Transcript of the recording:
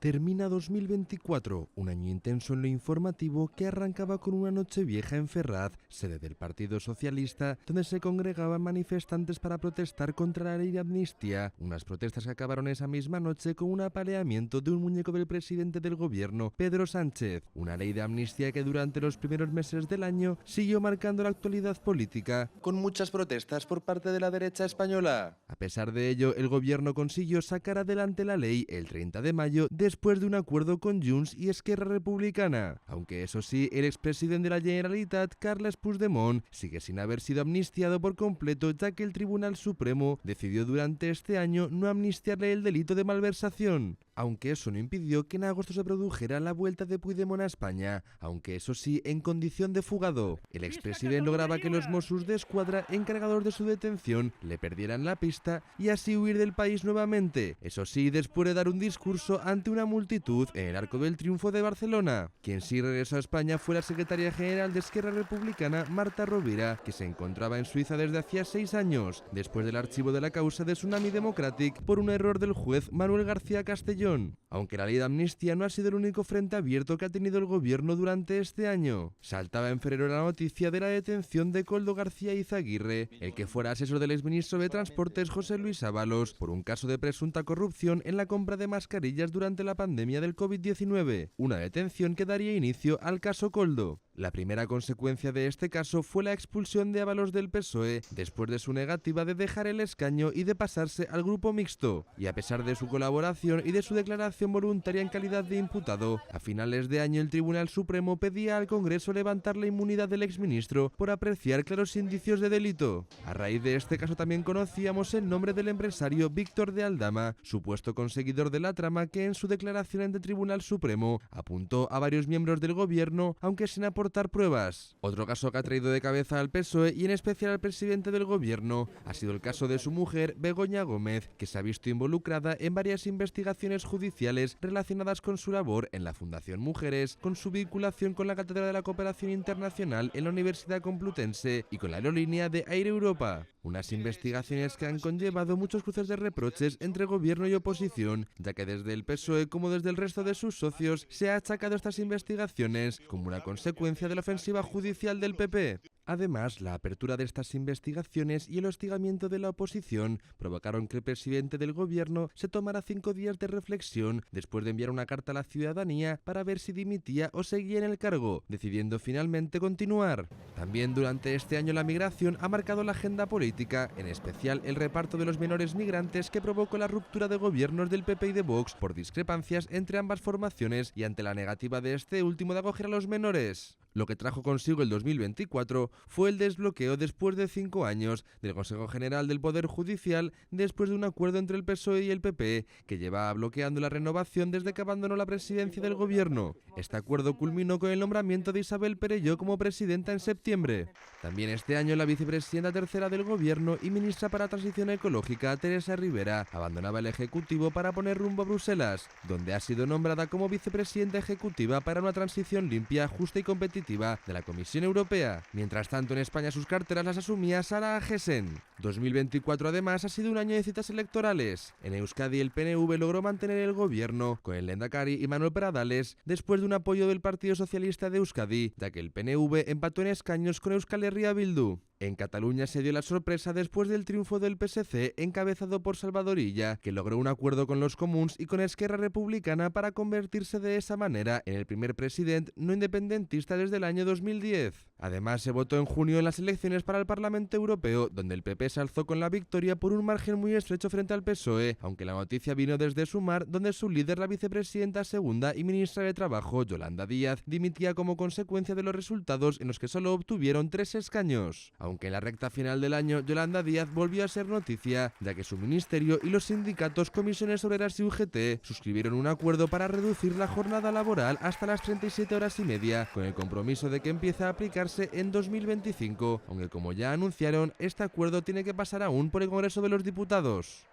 Termina 2024, un año intenso en lo informativo que arrancaba con una Nochevieja en Ferraz, sede del Partido Socialista, donde se congregaban manifestantes para protestar contra la ley de amnistía, unas protestas que acabaron esa misma noche con un apaleamiento de un muñeco del presidente del gobierno, Pedro Sánchez. Una ley de amnistía que durante los primeros meses del año siguió marcando la actualidad política, con muchas protestas por parte de la derecha española. A pesar de ello, el gobierno consiguió sacar adelante la ley el 30 de mayo después de un acuerdo con Junts y Esquerra Republicana. Aunque eso sí, el expresidente de la Generalitat, Carles Puigdemont, sigue sin haber sido amnistiado por completo, ya que el Tribunal Supremo decidió durante este año no amnistiarle el delito de malversación. Aunque eso no impidió que en agosto se produjera la vuelta de Puigdemont a España, aunque eso sí, en condición de fugado. El expresidente lograba que los Mossos de Escuadra, encargados de su detención, le perdieran la pista y así huir del país nuevamente. Eso sí, después de dar un discurso ante una multitud en el Arco del Triunfo de Barcelona. Quien sí regresó a España fue la secretaria general de Esquerra Republicana, Marta Rovira, que se encontraba en Suiza desde hacía 6 años, después del archivo de la causa de Tsunami Democratic por un error del juez Manuel García Castellón. Aunque la ley de amnistía no ha sido el único frente abierto que ha tenido el gobierno durante este año. Saltaba en febrero la noticia de la detención de Koldo García Izaguirre, el que fuera asesor del exministro de Transportes José Luis Ábalos, por un caso de presunta corrupción en la compra de mascarillas durante la pandemia del COVID-19, una detención que daría inicio al caso Koldo. La primera consecuencia de este caso fue la expulsión de Ábalos del PSOE, después de su negativa de dejar el escaño y de pasarse al grupo mixto, y a pesar de su colaboración y de su declaración voluntaria en calidad de imputado, a finales de año el Tribunal Supremo pedía al Congreso levantar la inmunidad del exministro por apreciar claros indicios de delito. A raíz de este caso también conocíamos el nombre del empresario Víctor de Aldama, supuesto conseguidor de la trama, que en su declaración ante el Tribunal Supremo apuntó a varios miembros del gobierno, aunque sin aportar pruebas. Otro caso que ha traído de cabeza al PSOE y en especial al presidente del gobierno ha sido el caso de su mujer, Begoña Gómez, que se ha visto involucrada en varias investigaciones judiciales relacionadas con su labor en la Fundación Mujeres, con su vinculación con la Cátedra de la Cooperación Internacional en la Universidad Complutense y con la aerolínea de Air Europa. Unas investigaciones que han conllevado muchos cruces de reproches entre gobierno y oposición, ya que desde el PSOE como desde el resto de sus socios se ha achacado estas investigaciones como una consecuencia de la ofensiva judicial del PP. Además, la apertura de estas investigaciones y el hostigamiento de la oposición provocaron que el presidente del gobierno se tomara 5 días de reflexión después de enviar una carta a la ciudadanía para ver si dimitía o seguía en el cargo, decidiendo finalmente continuar. También durante este año la migración ha marcado la agenda política, en especial el reparto de los menores migrantes que provocó la ruptura de gobiernos del PP y de Vox por discrepancias entre ambas formaciones y ante la negativa de este último de acoger a los menores. Lo que trajo consigo el 2024 fue el desbloqueo después de 5 años del Consejo General del Poder Judicial después de un acuerdo entre el PSOE y el PP que llevaba bloqueando la renovación desde que abandonó la presidencia del gobierno. Este acuerdo culminó con el nombramiento de Isabel Perelló como presidenta en septiembre. También este año la vicepresidenta tercera del gobierno y ministra para Transición Ecológica, Teresa Rivera, abandonaba el Ejecutivo para poner rumbo a Bruselas, donde ha sido nombrada como vicepresidenta ejecutiva para una transición limpia, justa y competitiva de la Comisión Europea. Mientras tanto, en España sus carteras las asumía Sara Agesen. 2024 además ha sido un año de citas electorales. En Euskadi el PNV logró mantener el gobierno con el lehendakari Imanol Pradales después de un apoyo del Partido Socialista de Euskadi, ya que el PNV empató en escaños con Euskal Herria Bildu. En Cataluña se dio la sorpresa después del triunfo del PSC encabezado por Salvador Illa, que logró un acuerdo con los comuns y con Esquerra Republicana para convertirse de esa manera en el primer presidente no independentista desde el año 2010. Además, se votó en junio en las elecciones para el Parlamento Europeo, donde el PP se alzó con la victoria por un margen muy estrecho frente al PSOE, aunque la noticia vino desde Sumar, donde su líder, la vicepresidenta segunda y ministra de Trabajo, Yolanda Díaz, dimitía como consecuencia de los resultados en los que solo obtuvieron 3 escaños. Aunque en la recta final del año Yolanda Díaz volvió a ser noticia, ya que su ministerio y los sindicatos Comisiones Obreras y UGT suscribieron un acuerdo para reducir la jornada laboral hasta las 37 horas y media, con el compromiso de que empiece a aplicarse en 2025, aunque como ya anunciaron, este acuerdo tiene que pasar aún por el Congreso de los Diputados.